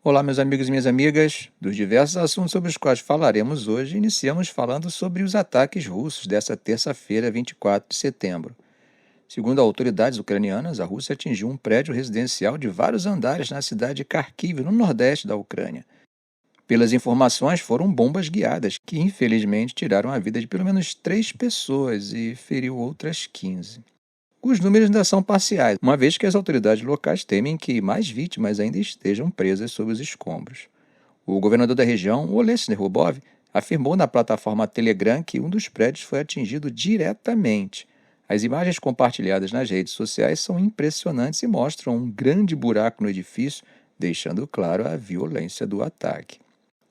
Olá, meus amigos e minhas amigas. Dos diversos assuntos sobre os quais falaremos hoje, iniciamos falando sobre os ataques russos desta terça-feira, 24 de setembro. Segundo autoridades ucranianas, a Rússia atingiu um prédio residencial de vários andares na cidade de Kharkiv, no nordeste da Ucrânia. Pelas informações, foram bombas guiadas que, infelizmente, tiraram a vida de pelo menos 3 pessoas e feriu outras 15. Os números ainda são parciais, uma vez que as autoridades locais temem que mais vítimas ainda estejam presas sob os escombros. O governador da região, Olesny Rubov, afirmou na plataforma Telegram que um dos prédios foi atingido diretamente. As imagens compartilhadas nas redes sociais são impressionantes e mostram um grande buraco no edifício, deixando claro a violência do ataque.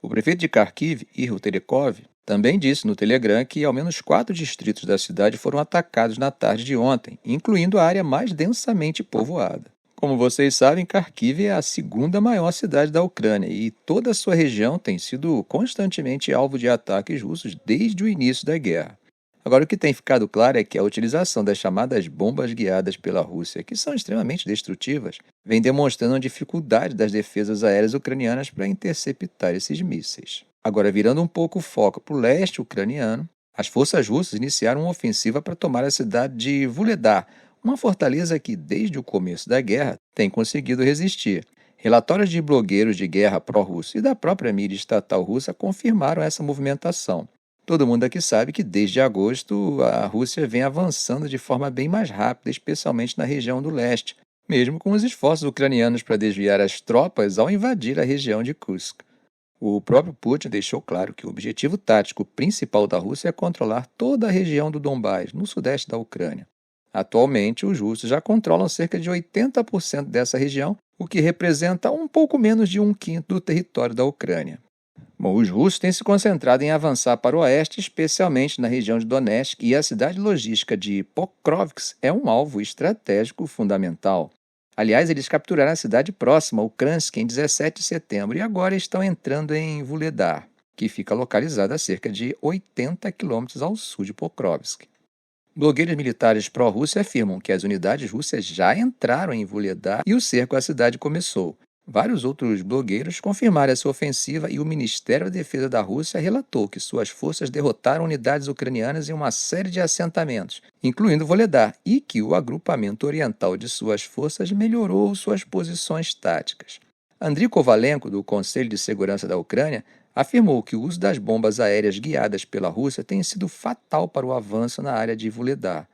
O prefeito de Kharkiv, Ihor Terekov, também disse no Telegram que ao menos 4 distritos da cidade foram atacados na tarde de ontem, incluindo a área mais densamente povoada. Como vocês sabem, Kharkiv é a segunda maior cidade da Ucrânia e toda a sua região tem sido constantemente alvo de ataques russos desde o início da guerra. Agora, o que tem ficado claro é que a utilização das chamadas bombas guiadas pela Rússia, que são extremamente destrutivas, vem demonstrando a dificuldade das defesas aéreas ucranianas para interceptar esses mísseis. Agora, virando um pouco o foco para o leste ucraniano, as forças russas iniciaram uma ofensiva para tomar a cidade de Vuhledar, uma fortaleza que, desde o começo da guerra, tem conseguido resistir. Relatórios de blogueiros de guerra pró-russo e da própria mídia estatal russa confirmaram essa movimentação. Todo mundo aqui sabe que desde agosto a Rússia vem avançando de forma bem mais rápida, especialmente na região do leste, mesmo com os esforços ucranianos para desviar as tropas ao invadir a região de Kursk. O próprio Putin deixou claro que o objetivo tático principal da Rússia é controlar toda a região do Donbás, no sudeste da Ucrânia. Atualmente, os russos já controlam cerca de 80% dessa região, o que representa um pouco menos de 1/5 do território da Ucrânia. Bom, os russos têm se concentrado em avançar para o oeste, especialmente na região de Donetsk, e a cidade logística de Pokrovsk é um alvo estratégico fundamental. Aliás, eles capturaram a cidade próxima, Ukransk, em 17 de setembro, e agora estão entrando em Vuhledar, que fica localizada a cerca de 80 quilômetros ao sul de Pokrovsk. Blogueiros militares pró-Rússia afirmam que as unidades russas já entraram em Vuhledar e o cerco à cidade começou. Vários outros blogueiros confirmaram essa ofensiva e o Ministério da Defesa da Rússia relatou que suas forças derrotaram unidades ucranianas em uma série de assentamentos, incluindo Vuhledar, e que o agrupamento oriental de suas forças melhorou suas posições táticas. Andriy Kovalenko, do Conselho de Segurança da Ucrânia, afirmou que o uso das bombas aéreas guiadas pela Rússia tem sido fatal para o avanço na área de Vuhledar.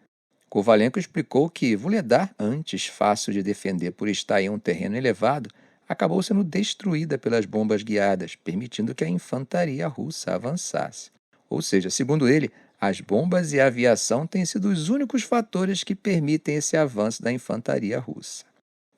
Kovalenko explicou que Vuhledar, antes fácil de defender por estar em um terreno elevado, acabou sendo destruída pelas bombas guiadas, permitindo que a infantaria russa avançasse. Ou seja, segundo ele, as bombas e a aviação têm sido os únicos fatores que permitem esse avanço da infantaria russa.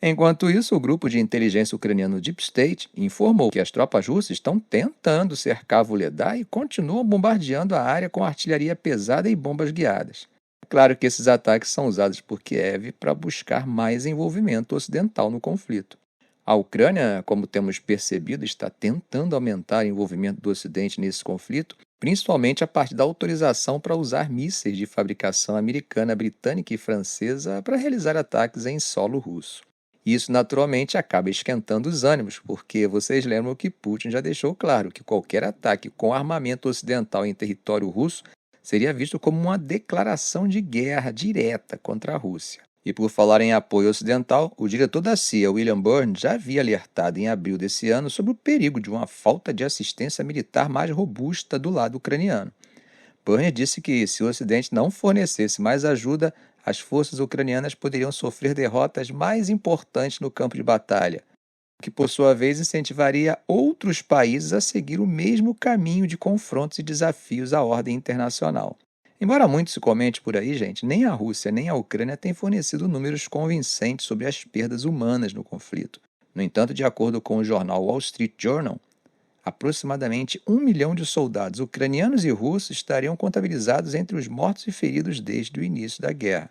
Enquanto isso, o grupo de inteligência ucraniano Deep State informou que as tropas russas estão tentando cercar Vuhledar e continuam bombardeando a área com artilharia pesada e bombas guiadas. É claro que esses ataques são usados por Kiev para buscar mais envolvimento ocidental no conflito. A Ucrânia, como temos percebido, está tentando aumentar o envolvimento do Ocidente nesse conflito, principalmente a partir da autorização para usar mísseis de fabricação americana, britânica e francesa para realizar ataques em solo russo. Isso, naturalmente, acaba esquentando os ânimos, porque vocês lembram que Putin já deixou claro que qualquer ataque com armamento ocidental em território russo seria visto como uma declaração de guerra direta contra a Rússia. E por falar em apoio ocidental, o diretor da CIA, William Burns, já havia alertado em abril desse ano sobre o perigo de uma falta de assistência militar mais robusta do lado ucraniano. Burns disse que se o Ocidente não fornecesse mais ajuda, as forças ucranianas poderiam sofrer derrotas mais importantes no campo de batalha, o que por sua vez incentivaria outros países a seguir o mesmo caminho de confrontos e desafios à ordem internacional. Embora muito se comente por aí, gente, nem a Rússia nem a Ucrânia têm fornecido números convincentes sobre as perdas humanas no conflito. No entanto, de acordo com o jornal Wall Street Journal, aproximadamente 1 milhão de soldados ucranianos e russos estariam contabilizados entre os mortos e feridos desde o início da guerra.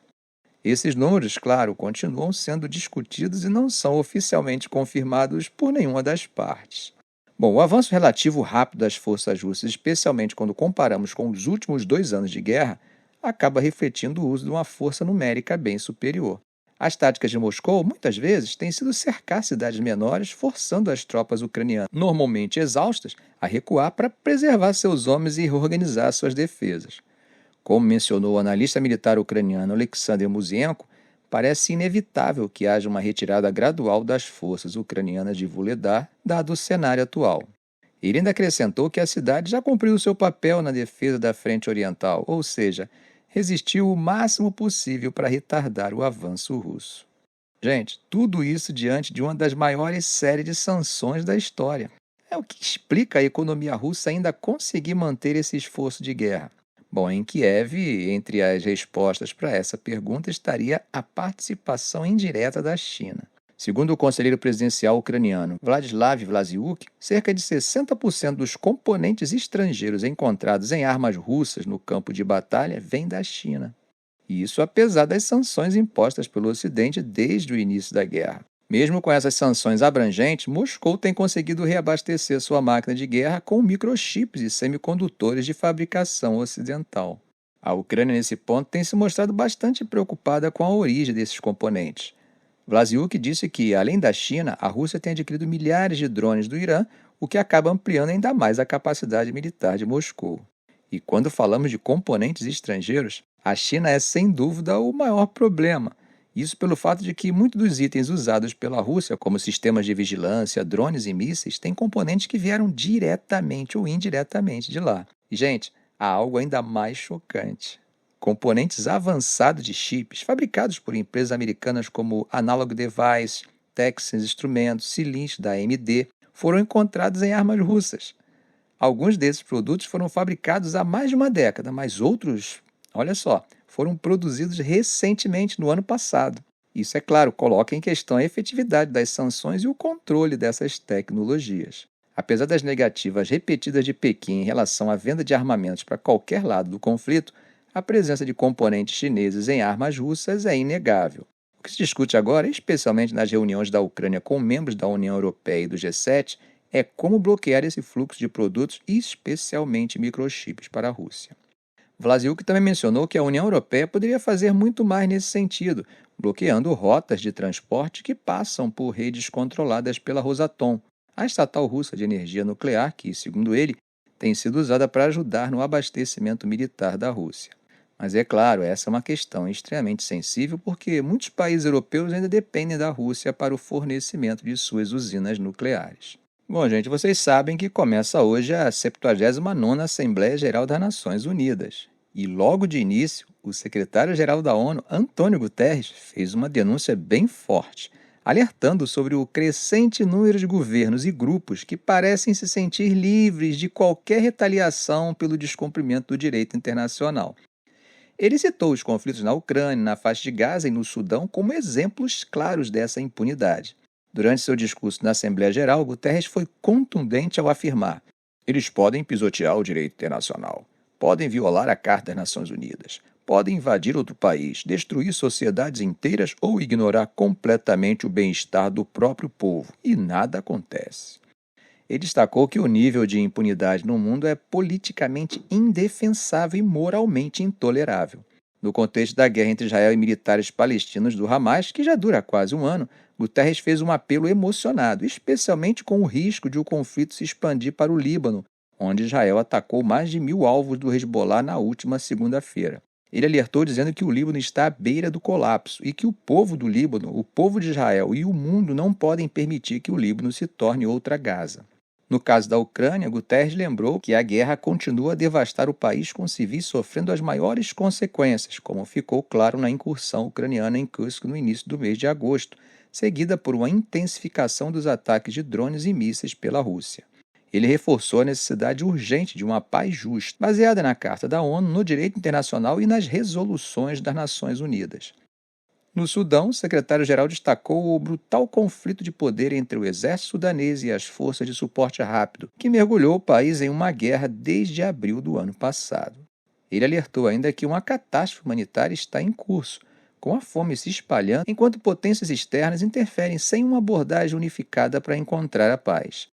Esses números, claro, continuam sendo discutidos e não são oficialmente confirmados por nenhuma das partes. Bom, o avanço relativo rápido das forças russas, especialmente quando comparamos com os últimos 2 anos de guerra, acaba refletindo o uso de uma força numérica bem superior. As táticas de Moscou, muitas vezes, têm sido cercar cidades menores, forçando as tropas ucranianas, normalmente exaustas, a recuar para preservar seus homens e reorganizar suas defesas. Como mencionou o analista militar ucraniano Alexander Muzienko, parece inevitável que haja uma retirada gradual das forças ucranianas de Vuhledar, dado o cenário atual. Ele ainda acrescentou que a cidade já cumpriu seu papel na defesa da frente oriental, ou seja, resistiu o máximo possível para retardar o avanço russo. Gente, tudo isso diante de uma das maiores séries de sanções da história. É o que explica a economia russa ainda conseguir manter esse esforço de guerra. Bom, em Kiev, entre as respostas para essa pergunta estaria a participação indireta da China. Segundo o conselheiro presidencial ucraniano Vladislav Vlasiuk, cerca de 60% dos componentes estrangeiros encontrados em armas russas no campo de batalha vêm da China. E isso apesar das sanções impostas pelo Ocidente desde o início da guerra. Mesmo com essas sanções abrangentes, Moscou tem conseguido reabastecer sua máquina de guerra com microchips e semicondutores de fabricação ocidental. A Ucrânia, nesse ponto, tem se mostrado bastante preocupada com a origem desses componentes. Vlasiuk disse que, além da China, a Rússia tem adquirido milhares de drones do Irã, o que acaba ampliando ainda mais a capacidade militar de Moscou. E quando falamos de componentes estrangeiros, a China é sem dúvida o maior problema. Isso pelo fato de que muitos dos itens usados pela Rússia, como sistemas de vigilância, drones e mísseis, têm componentes que vieram diretamente ou indiretamente de lá. E, gente, há algo ainda mais chocante. Componentes avançados de chips, fabricados por empresas americanas como Analog Device, Texas Instruments, Xilinx da AMD, foram encontrados em armas russas. Alguns desses produtos foram fabricados há mais de uma década, mas outros, olha só, foram produzidos recentemente, no ano passado. Isso, é claro, coloca em questão a efetividade das sanções e o controle dessas tecnologias. Apesar das negativas repetidas de Pequim em relação à venda de armamentos para qualquer lado do conflito, a presença de componentes chineses em armas russas é inegável. O que se discute agora, especialmente nas reuniões da Ucrânia com membros da União Europeia e do G7, é como bloquear esse fluxo de produtos, especialmente microchips, para a Rússia. Vlasiuk também mencionou que a União Europeia poderia fazer muito mais nesse sentido, bloqueando rotas de transporte que passam por redes controladas pela Rosatom, a estatal russa de energia nuclear que, segundo ele, tem sido usada para ajudar no abastecimento militar da Rússia. Mas é claro, essa é uma questão extremamente sensível porque muitos países europeus ainda dependem da Rússia para o fornecimento de suas usinas nucleares. Bom, gente, vocês sabem que começa hoje a 79ª Assembleia Geral das Nações Unidas. E logo de início, o secretário-geral da ONU, Antônio Guterres, fez uma denúncia bem forte, alertando sobre o crescente número de governos e grupos que parecem se sentir livres de qualquer retaliação pelo descumprimento do direito internacional. Ele citou os conflitos na Ucrânia, na faixa de Gaza e no Sudão como exemplos claros dessa impunidade. Durante seu discurso na Assembleia Geral, Guterres foi contundente ao afirmar: eles podem pisotear o direito internacional, podem violar a Carta das Nações Unidas, podem invadir outro país, destruir sociedades inteiras ou ignorar completamente o bem-estar do próprio povo, e nada acontece. Ele destacou que o nível de impunidade no mundo é politicamente indefensável e moralmente intolerável. No contexto da guerra entre Israel e militares palestinos do Hamas, que já dura quase um ano, Guterres fez um apelo emocionado, especialmente com o risco de o conflito se expandir para o Líbano, onde Israel atacou mais de 1.000 alvos do Hezbollah na última segunda-feira. Ele alertou dizendo que o Líbano está à beira do colapso e que o povo do Líbano, o povo de Israel e o mundo não podem permitir que o Líbano se torne outra Gaza. No caso da Ucrânia, Guterres lembrou que a guerra continua a devastar o país com civis sofrendo as maiores consequências, como ficou claro na incursão ucraniana em Kursk no início do mês de agosto, seguida por uma intensificação dos ataques de drones e mísseis pela Rússia. Ele reforçou a necessidade urgente de uma paz justa, baseada na Carta da ONU, no direito internacional e nas resoluções das Nações Unidas. No Sudão, o secretário-geral destacou o brutal conflito de poder entre o exército sudanês e as forças de suporte rápido, que mergulhou o país em uma guerra desde abril do ano passado. Ele alertou ainda que uma catástrofe humanitária está em curso, com a fome se espalhando enquanto potências externas interferem sem uma abordagem unificada para encontrar a paz.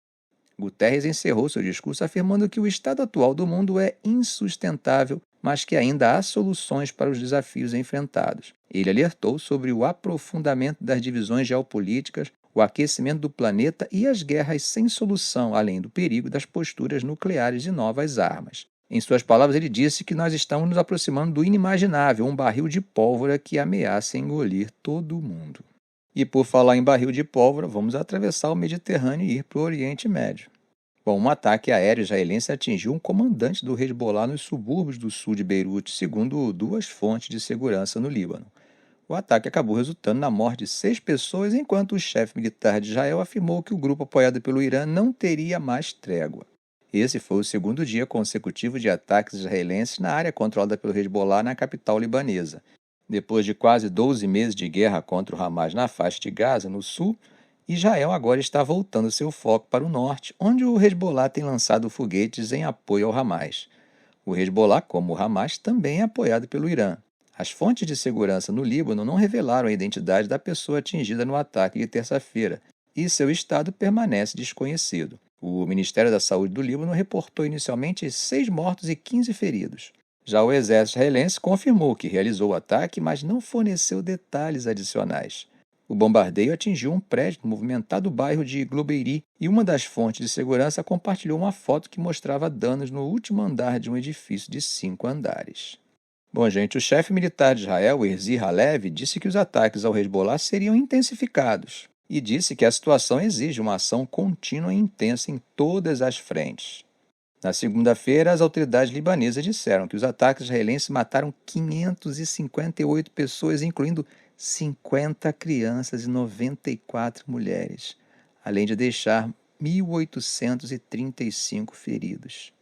Guterres encerrou seu discurso afirmando que o estado atual do mundo é insustentável mas que ainda há soluções para os desafios enfrentados. Ele alertou sobre o aprofundamento das divisões geopolíticas, o aquecimento do planeta e as guerras sem solução, além do perigo das posturas nucleares de novas armas. Em suas palavras, ele disse que nós estamos nos aproximando do inimaginável, um barril de pólvora que ameaça engolir todo o mundo. E por falar em barril de pólvora, vamos atravessar o Mediterrâneo e ir para o Oriente Médio. Bom, um ataque aéreo israelense atingiu um comandante do Hezbollah nos subúrbios do sul de Beirute, segundo duas fontes de segurança no Líbano. O ataque acabou resultando na morte de 6 pessoas, enquanto o chefe militar de Israel afirmou que o grupo apoiado pelo Irã não teria mais trégua. Esse foi o segundo dia consecutivo de ataques israelenses na área controlada pelo Hezbollah na capital libanesa. Depois de quase 12 meses de guerra contra o Hamas na faixa de Gaza, no sul, Israel agora está voltando seu foco para o norte, onde o Hezbollah tem lançado foguetes em apoio ao Hamas. O Hezbollah, como o Hamas, também é apoiado pelo Irã. As fontes de segurança no Líbano não revelaram a identidade da pessoa atingida no ataque de terça-feira, e seu estado permanece desconhecido. O Ministério da Saúde do Líbano reportou inicialmente 6 mortos e 15 feridos. Já o exército israelense confirmou que realizou o ataque, mas não forneceu detalhes adicionais. O bombardeio atingiu um prédio no movimentado bairro de Globeiri e uma das fontes de segurança compartilhou uma foto que mostrava danos no último andar de um edifício de 5 andares. Bom, gente, o chefe militar de Israel, Herzi Halevi, disse que os ataques ao Hezbollah seriam intensificados e disse que a situação exige uma ação contínua e intensa em todas as frentes. Na segunda-feira, as autoridades libanesas disseram que os ataques israelenses mataram 558 pessoas, incluindo 50 crianças e 94 mulheres, além de deixar 1.835 feridos.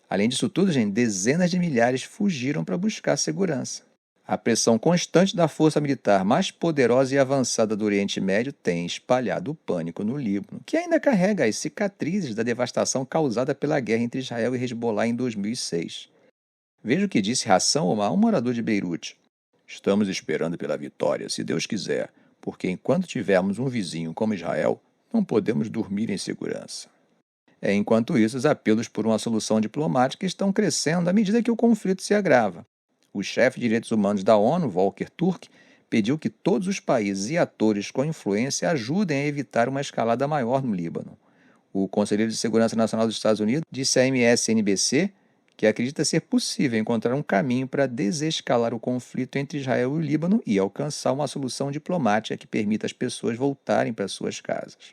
Além disso tudo, gente, dezenas de milhares fugiram para buscar segurança. A pressão constante da força militar mais poderosa e avançada do Oriente Médio tem espalhado o pânico no Líbano, que ainda carrega as cicatrizes da devastação causada pela guerra entre Israel e Hezbollah em 2006. Veja o que disse Hassan Omar, um morador de Beirute. Estamos esperando pela vitória, se Deus quiser, porque enquanto tivermos um vizinho como Israel, não podemos dormir em segurança. Enquanto isso, os apelos por uma solução diplomática estão crescendo à medida que o conflito se agrava. O chefe de direitos humanos da ONU, Volker Turk, pediu que todos os países e atores com influência ajudem a evitar uma escalada maior no Líbano. O conselheiro de Segurança Nacional dos Estados Unidos disse à MSNBC que acredita ser possível encontrar um caminho para desescalar o conflito entre Israel e o Líbano e alcançar uma solução diplomática que permita às pessoas voltarem para suas casas.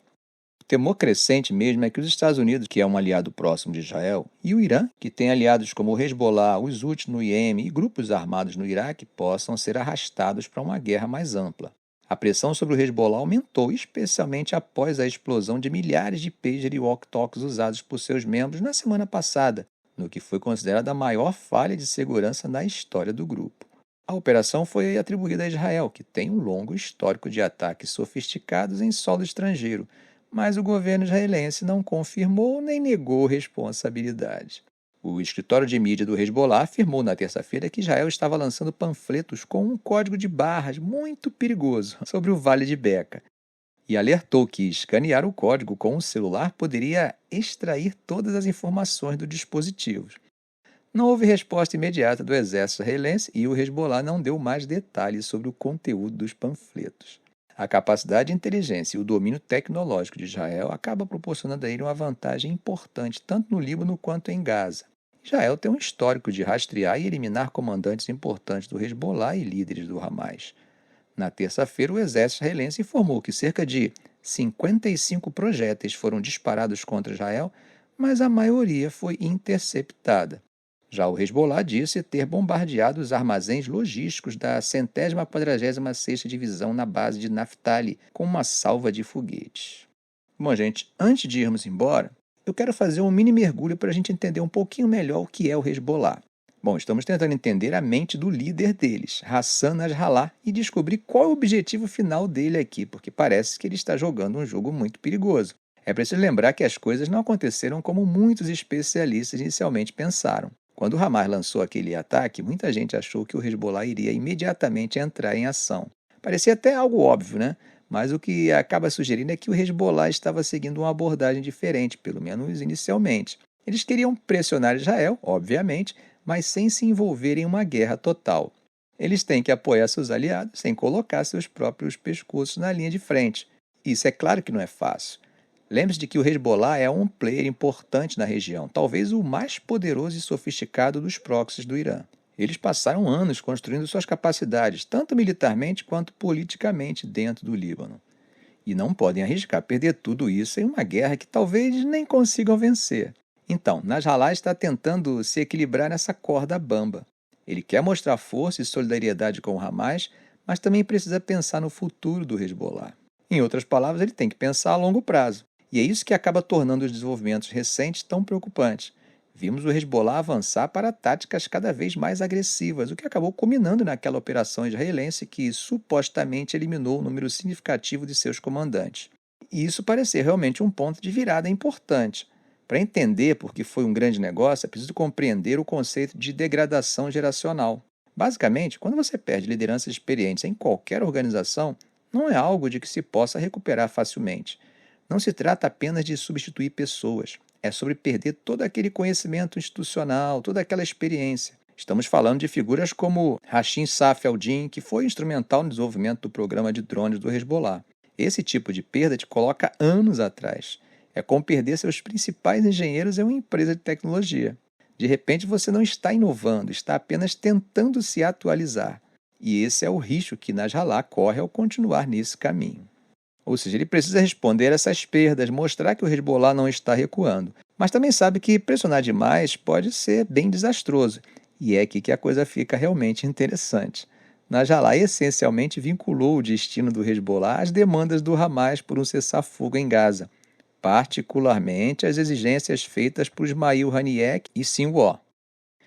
O temor crescente mesmo é que os Estados Unidos, que é um aliado próximo de Israel, e o Irã, que tem aliados como o Hezbollah, os Houthis no Iêmen e grupos armados no Iraque, possam ser arrastados para uma guerra mais ampla. A pressão sobre o Hezbollah aumentou, especialmente após a explosão de milhares de pager e walkie-talkies usados por seus membros na semana passada, no que foi considerada a maior falha de segurança na história do grupo. A operação foi atribuída a Israel, que tem um longo histórico de ataques sofisticados em solo estrangeiro, mas o governo israelense não confirmou nem negou responsabilidade. O escritório de mídia do Hezbollah afirmou na terça-feira que Israel estava lançando panfletos com um código de barras muito perigoso sobre o Vale de Beca e alertou que escanear o código com um celular poderia extrair todas as informações do dispositivo. Não houve resposta imediata do exército israelense e o Hezbollah não deu mais detalhes sobre o conteúdo dos panfletos. A capacidade de inteligência e o domínio tecnológico de Israel acaba proporcionando a ele uma vantagem importante tanto no Líbano quanto em Gaza. Israel tem um histórico de rastrear e eliminar comandantes importantes do Hezbollah e líderes do Hamas. Na terça-feira, o exército israelense informou que cerca de 55 projéteis foram disparados contra Israel, mas a maioria foi interceptada. Já o Hezbollah disse ter bombardeado os armazéns logísticos da 146ª Divisão na base de Naftali com uma salva de foguetes. Bom, gente, antes de irmos embora, eu quero fazer um mini mergulho para a gente entender um pouquinho melhor o que é o Hezbollah. Bom, estamos tentando entender a mente do líder deles, Hassan Nasrallah, e descobrir qual é o objetivo final dele aqui, porque parece que ele está jogando um jogo muito perigoso. É preciso lembrar que as coisas não aconteceram como muitos especialistas inicialmente pensaram. Quando o Hamas lançou aquele ataque, muita gente achou que o Hezbollah iria imediatamente entrar em ação. Parecia até algo óbvio, né? Mas o que acaba sugerindo é que o Hezbollah estava seguindo uma abordagem diferente, pelo menos inicialmente. Eles queriam pressionar Israel, obviamente, mas sem se envolver em uma guerra total. Eles têm que apoiar seus aliados sem colocar seus próprios pescoços na linha de frente. Isso é claro que não é fácil. Lembre-se de que o Hezbollah é um player importante na região, talvez o mais poderoso e sofisticado dos proxies do Irã. Eles passaram anos construindo suas capacidades, tanto militarmente quanto politicamente, dentro do Líbano. E não podem arriscar perder tudo isso em uma guerra que talvez nem consigam vencer. Então, Nasrallah está tentando se equilibrar nessa corda bamba. Ele quer mostrar força e solidariedade com o Hamas, mas também precisa pensar no futuro do Hezbollah. Em outras palavras, ele tem que pensar a longo prazo. E é isso que acaba tornando os desenvolvimentos recentes tão preocupantes. Vimos o Hezbollah avançar para táticas cada vez mais agressivas, o que acabou culminando naquela operação israelense que supostamente eliminou um número significativo de seus comandantes. E isso parece ser realmente um ponto de virada importante. Para entender por que foi um grande negócio, é preciso compreender o conceito de degradação geracional. Basicamente, quando você perde lideranças experientes em qualquer organização, não é algo de que se possa recuperar facilmente. Não se trata apenas de substituir pessoas, é sobre perder todo aquele conhecimento institucional, toda aquela experiência. Estamos falando de figuras como Hashim Safi al-Din, que foi instrumental no desenvolvimento do programa de drones do Hezbollah. Esse tipo de perda te coloca anos atrás. É como perder seus principais engenheiros em uma empresa de tecnologia. De repente você não está inovando, está apenas tentando se atualizar. E esse é o risco que Nasrallah corre ao continuar nesse caminho. Ou seja, ele precisa responder a essas perdas, mostrar que o Hezbollah não está recuando. Mas também sabe que pressionar demais pode ser bem desastroso. E é aqui que a coisa fica realmente interessante. Nasrallah essencialmente vinculou o destino do Hezbollah às demandas do Hamas por um cessar-fogo em Gaza, particularmente as exigências feitas por Ismail Haniyeh e Sinwar.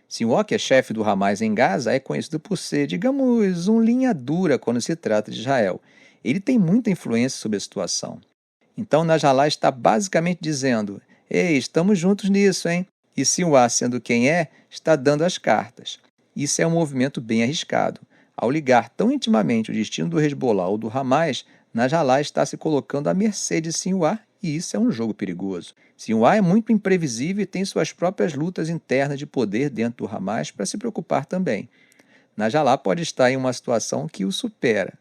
Sinwar, que é chefe do Hamas em Gaza, é conhecido por ser, digamos, um linha dura quando se trata de Israel. Ele tem muita influência sobre a situação. Então Nasrallah está basicamente dizendo: ei, estamos juntos nisso, hein? E Sinwar, sendo quem é, está dando as cartas. Isso é um movimento bem arriscado. Ao ligar tão intimamente o destino do Hezbollah ou do Hamas, Nasrallah está se colocando à mercê de Sinwar, e isso é um jogo perigoso. Sinwar é muito imprevisível e tem suas próprias lutas internas de poder dentro do Hamas para se preocupar também. Nasrallah pode estar em uma situação que o supera.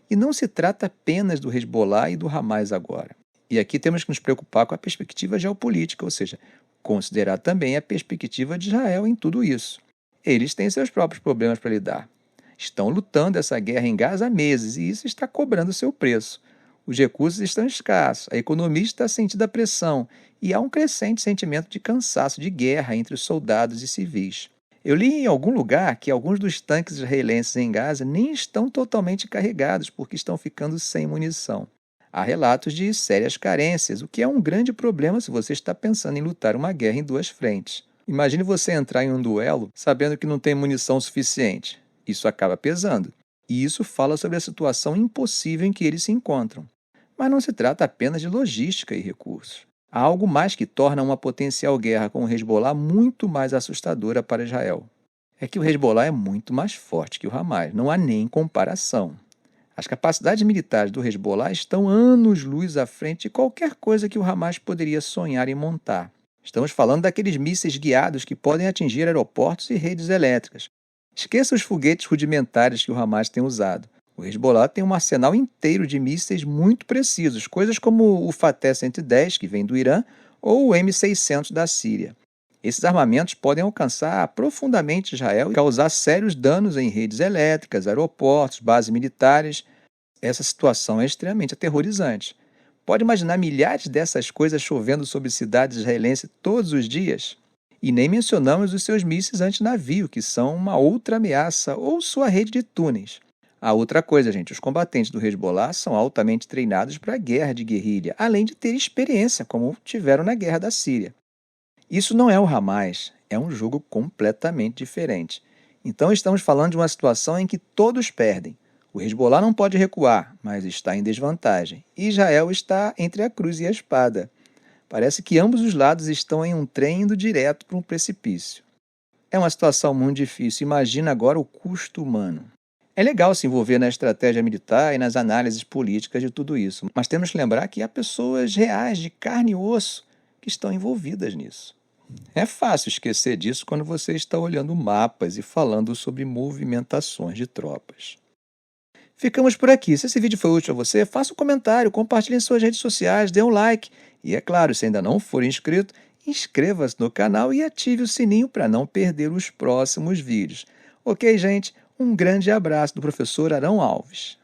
E não se trata apenas do Hezbollah e do Hamas agora. E aqui temos que nos preocupar com a perspectiva geopolítica, ou seja, considerar também a perspectiva de Israel em tudo isso. Eles têm seus próprios problemas para lidar. Estão lutando essa guerra em Gaza há meses e isso está cobrando seu preço. Os recursos estão escassos, a economia está sentindo a pressão e há um crescente sentimento de cansaço de guerra entre os soldados e civis. Eu li em algum lugar que alguns dos tanques israelenses em Gaza nem estão totalmente carregados porque estão ficando sem munição. Há relatos de sérias carências, o que é um grande problema se você está pensando em lutar uma guerra em duas frentes. Imagine você entrar em um duelo sabendo que não tem munição suficiente. Isso acaba pesando. E isso fala sobre a situação impossível em que eles se encontram. Mas não se trata apenas de logística e recursos. Há algo mais que torna uma potencial guerra com o Hezbollah muito mais assustadora para Israel. É que o Hezbollah é muito mais forte que o Hamas, não há nem comparação. As capacidades militares do Hezbollah estão anos-luz à frente de qualquer coisa que o Hamas poderia sonhar em montar. Estamos falando daqueles mísseis guiados que podem atingir aeroportos e redes elétricas. Esqueça os foguetes rudimentares que o Hamas tem usado. O Hezbollah tem um arsenal inteiro de mísseis muito precisos, coisas como o Fateh-110, que vem do Irã, ou o M600 da Síria. Esses armamentos podem alcançar profundamente Israel e causar sérios danos em redes elétricas, aeroportos, bases militares. Essa situação é extremamente aterrorizante. Pode imaginar milhares dessas coisas chovendo sobre cidades israelenses todos os dias? E nem mencionamos os seus mísseis antinavio, que são uma outra ameaça, ou sua rede de túneis. A outra coisa, gente, os combatentes do Hezbollah são altamente treinados para a guerra de guerrilha, além de ter experiência, como tiveram na guerra da Síria. Isso não é o Hamas, é um jogo completamente diferente. Então estamos falando de uma situação em que todos perdem. O Hezbollah não pode recuar, mas está em desvantagem. E Israel está entre a cruz e a espada. Parece que ambos os lados estão em um trem indo direto para um precipício. É uma situação muito difícil, imagina agora o custo humano. É legal se envolver na estratégia militar e nas análises políticas de tudo isso, mas temos que lembrar que há pessoas reais, de carne e osso, que estão envolvidas nisso. É fácil esquecer disso quando você está olhando mapas e falando sobre movimentações de tropas. Ficamos por aqui. Se esse vídeo foi útil a você, faça um comentário, compartilhe em suas redes sociais, dê um like. E é claro, se ainda não for inscrito, inscreva-se no canal e ative o sininho para não perder os próximos vídeos. Ok, gente? Um grande abraço do professor Arão Alves.